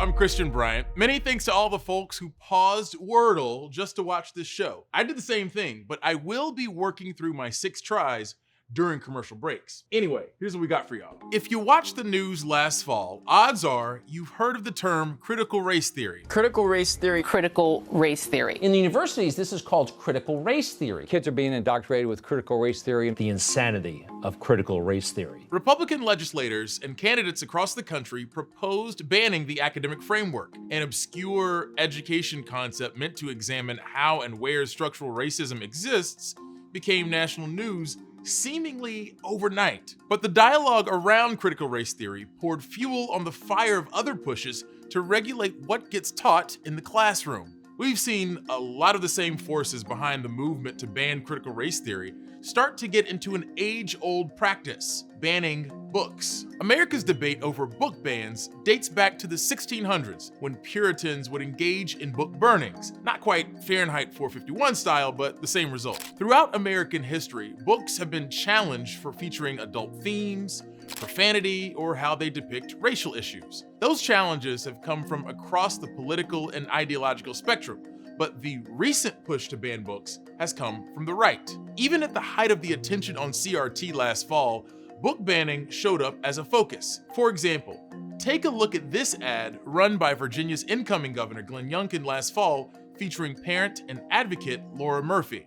I'm Christian Bryant. Many thanks to all the folks who paused Wordle just to watch this show. I did the same thing, but I will be working through my 6 tries during commercial breaks. Anyway, here's what we got for y'all. If you watched the news last fall, odds are you've heard of the term critical race theory. Critical race theory. Critical race theory. In the universities, this is called critical race theory. Kids are being indoctrinated with critical race theory. The insanity of critical race theory. Republican legislators and candidates across the country proposed banning the academic framework, an obscure education concept meant to examine how and where structural racism exists, became national news seemingly overnight. But the dialogue around critical race theory poured fuel on the fire of other pushes to regulate what gets taught in the classroom. We've seen a lot of the same forces behind the movement to ban critical race theory start to get into an age-old practice, banning books. America's debate over book bans dates back to the 1600s, when Puritans would engage in book burnings. Not quite Fahrenheit 451 style, but the same result. Throughout American history, books have been challenged for featuring adult themes, profanity, or how they depict racial issues. Those challenges have come from across the political and ideological spectrum, but the recent push to ban books has come from the right. Even at the height of the attention on CRT last fall, book banning showed up as a focus. For example, take a look at this ad run by Virginia's incoming governor Glenn Youngkin last fall, featuring parent and advocate Laura Murphy.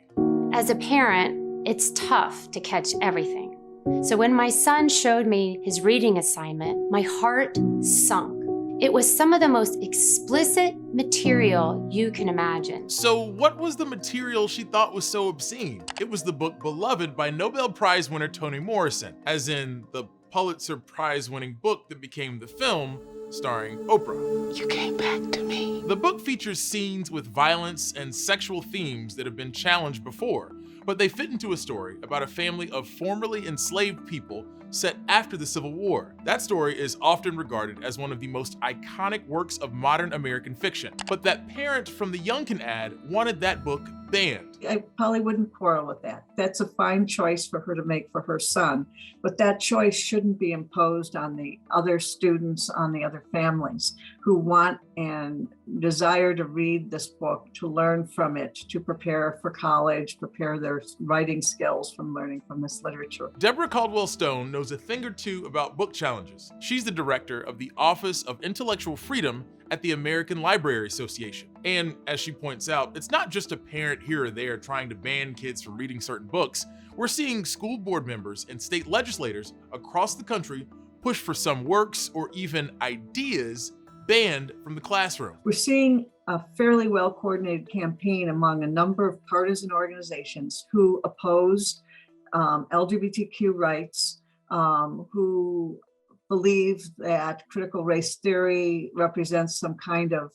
As a parent, it's tough to catch everything. So when my son showed me his reading assignment, my heart sunk. It was some of the most explicit material you can imagine. So what was the material she thought was so obscene? It was the book Beloved by Nobel Prize winner Toni Morrison, as in the Pulitzer Prize-winning book that became the film starring Oprah. You came back to me. The book features scenes with violence and sexual themes that have been challenged before, but they fit into a story about a family of formerly enslaved people set after the Civil War. That story is often regarded as one of the most iconic works of modern American fiction. But that parent from the Youngkin ad wanted that book banned. I probably wouldn't quarrel with that. That's a fine choice for her to make for her son, but that choice shouldn't be imposed on the other students, on the other families who want and desire to read this book, to learn from it, to prepare for college, prepare their writing skills from learning from this literature. Deborah Caldwell Stone knows a thing or two about book challenges. She's the director of the Office of Intellectual Freedom at the American Library Association. And as she points out, it's not just a parent here or there trying to ban kids from reading certain books. We're seeing school board members and state legislators across the country push for some works or even ideas banned from the classroom. We're seeing a fairly well-coordinated campaign among a number of partisan organizations who oppose LGBTQ rights, who believe that critical race theory represents some kind of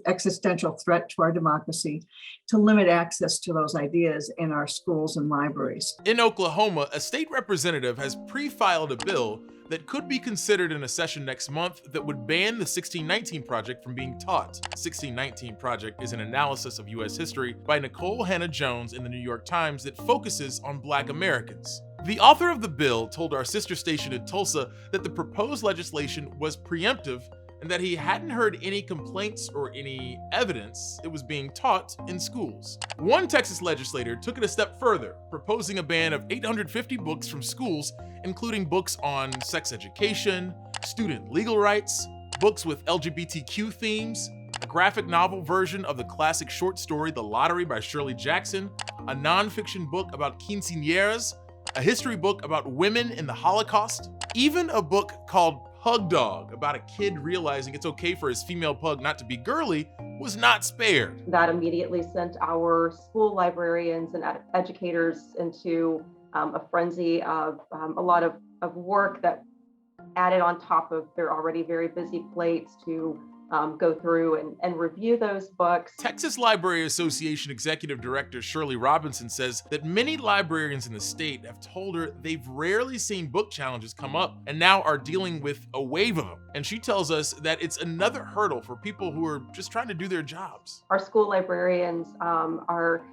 existential threat to our democracy, to limit access to those ideas in our schools and libraries. In Oklahoma, a state representative has pre-filed a bill that could be considered in a session next month that would ban the 1619 Project from being taught. 1619 Project is an analysis of US history by Nicole Hannah-Jones in the New York Times that focuses on Black Americans. The author of the bill told our sister station in Tulsa that the proposed legislation was preemptive and that he hadn't heard any complaints or any evidence it was being taught in schools. One Texas legislator took it a step further, proposing a ban of 850 books from schools, including books on sex education, student legal rights, books with LGBTQ themes, a graphic novel version of the classic short story The Lottery by Shirley Jackson, a nonfiction book about quinceañeras, a history book about women in the Holocaust, even a book called Pug Dog about a kid realizing it's okay for his female pug not to be girly was not spared. That immediately sent our school librarians and educators into a frenzy of a lot of work that added on top of their already very busy plates to go through and review those books. Texas Library Association Executive Director Shirley Robinson says that many librarians in the state have told her they've rarely seen book challenges come up and now are dealing with a wave of them. And she tells us that it's another hurdle for people who are just trying to do their jobs. Our school librarians are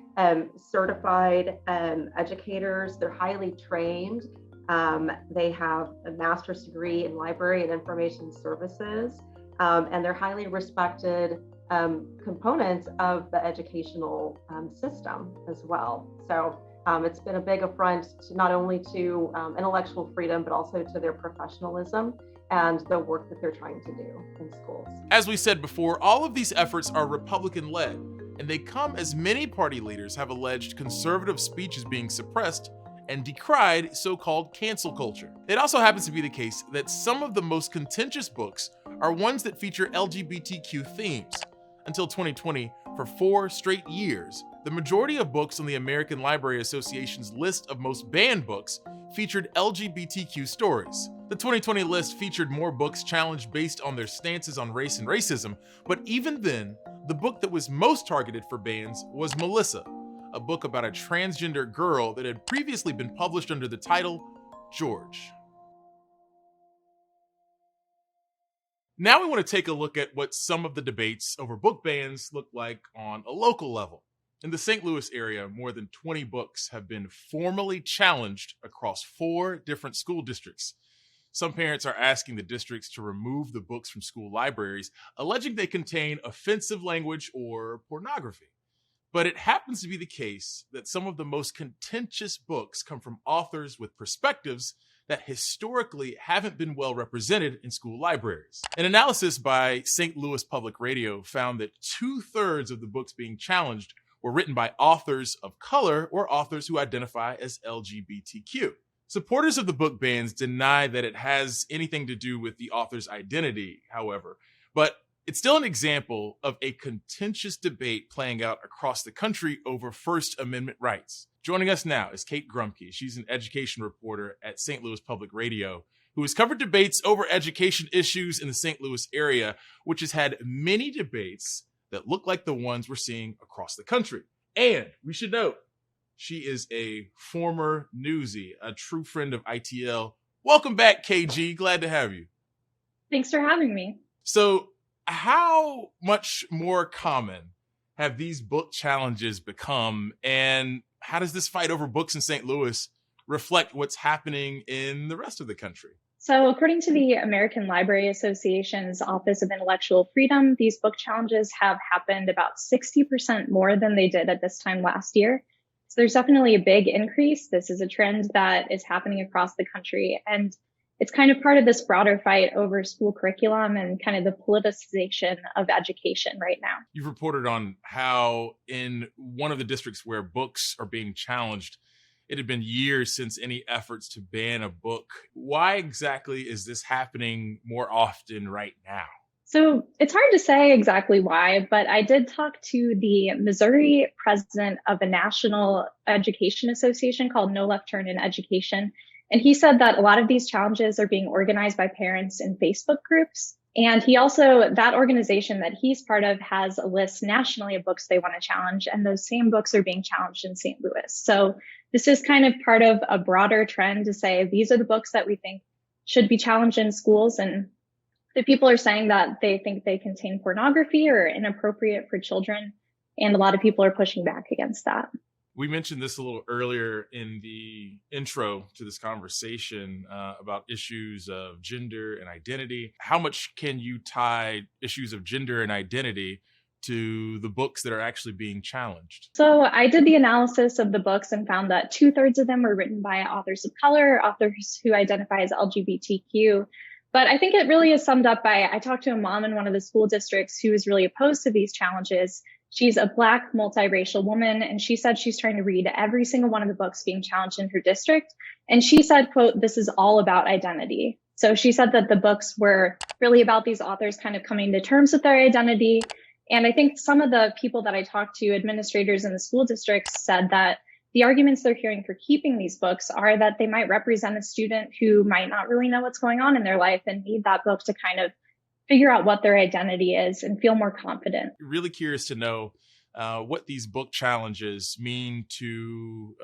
certified educators. They're highly trained. They have a master's degree in library and information services. and they're highly respected components of the educational system as well. So it's been a big affront to not only to intellectual freedom, but also to their professionalism and the work that they're trying to do in schools. As we said before, all of these efforts are Republican-led, and they come as many party leaders have alleged conservative speech is being suppressed and decried so-called cancel culture. It also happens to be the case that some of the most contentious books are ones that feature LGBTQ themes. Until 2020, for 4 straight years, the majority of books on the American Library Association's list of most banned books featured LGBTQ stories. The 2020 list featured more books challenged based on their stances on race and racism, but even then, the book that was most targeted for bans was Melissa, a book about a transgender girl that had previously been published under the title George. Now we want to take a look at what some of the debates over book bans look like on a local level. In the St. Louis area, more than 20 books have been formally challenged across 4 different school districts. Some parents are asking the districts to remove the books from school libraries, alleging they contain offensive language or pornography. But it happens to be the case that some of the most contentious books come from authors with perspectives that historically haven't been well represented in school libraries. An analysis by St. Louis Public Radio found that 2/3 of the books being challenged were written by authors of color or authors who identify as LGBTQ. Supporters of the book bans deny that it has anything to do with the author's identity, however, but it's still an example of a contentious debate playing out across the country over First Amendment rights. Joining us now is Kate Grumke. She's an education reporter at St. Louis Public Radio who has covered debates over education issues in the St. Louis area, which has had many debates that look like the ones we're seeing across the country. And we should note, she is a former Newsy, a true friend of ITL. Welcome back, KG. Glad to have you. Thanks for having me. So, how much more common have these book challenges become, and how does this fight over books in St. Louis reflect what's happening in the rest of the country? So according to the American Library Association's Office of Intellectual Freedom, these book challenges have happened about 60% more than they did at this time last year. So there's definitely a big increase. This is a trend that is happening across the country. And it's kind of part of this broader fight over school curriculum and kind of the politicization of education right now. You've reported on how in one of the districts where books are being challenged, it had been years since any efforts to ban a book. Why exactly is this happening more often right now? So it's hard to say exactly why, but I did talk to the Missouri president of a national education association called No Left Turn in Education. And he said that a lot of these challenges are being organized by parents in Facebook groups. And he also, that organization that he's part of has a list nationally of books they want to challenge. And those same books are being challenged in St. Louis. So this is kind of part of a broader trend to say, these are the books that we think should be challenged in schools. And the people are saying that they think they contain pornography or are inappropriate for children. And a lot of people are pushing back against that. We mentioned this a little earlier in the intro to this conversation about issues of gender and identity. How much can you tie issues of gender and identity to the books that are actually being challenged? So I did the analysis of the books and found that 2/3 of them were written by authors of color, authors who identify as LGBTQ. But I think it really is summed up by, I talked to a mom in one of the school districts who is really opposed to these challenges. She's a Black multiracial woman, and she said she's trying to read every single one of the books being challenged in her district. And she said, quote, "This is all about identity." So she said that the books were really about these authors kind of coming to terms with their identity. And I think some of the people that I talked to, administrators in the school districts, said that the arguments they're hearing for keeping these books are that they might represent a student who might not really know what's going on in their life and need that book to kind of figure out what their identity is and feel more confident. Really curious to know what these book challenges mean to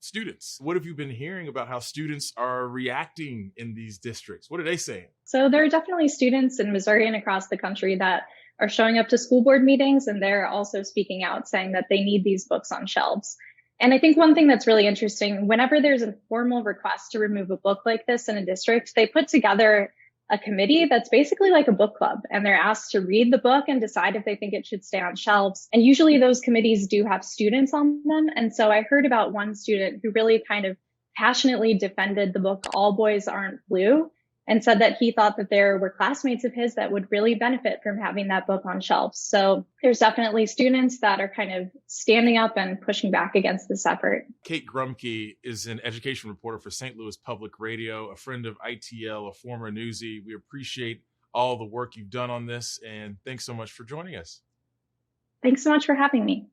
students. What have you been hearing about how students are reacting in these districts? What are they saying? So there are definitely students in Missouri and across the country that are showing up to school board meetings, and they're also speaking out saying that they need these books on shelves. And I think one thing that's really interesting, whenever there's a formal request to remove a book like this in a district, they put together a committee that's basically like a book club, and they're asked to read the book and decide if they think it should stay on shelves. And usually those committees do have students on them. And so I heard about one student who really kind of passionately defended the book All Boys Aren't Blue, and said that he thought that there were classmates of his that would really benefit from having that book on shelves. So there's definitely students that are kind of standing up and pushing back against this effort. Kate Grumke is an education reporter for St. Louis Public Radio, a friend of ITL, a former Newsy. We appreciate all the work you've done on this, and thanks so much for joining us. Thanks so much for having me.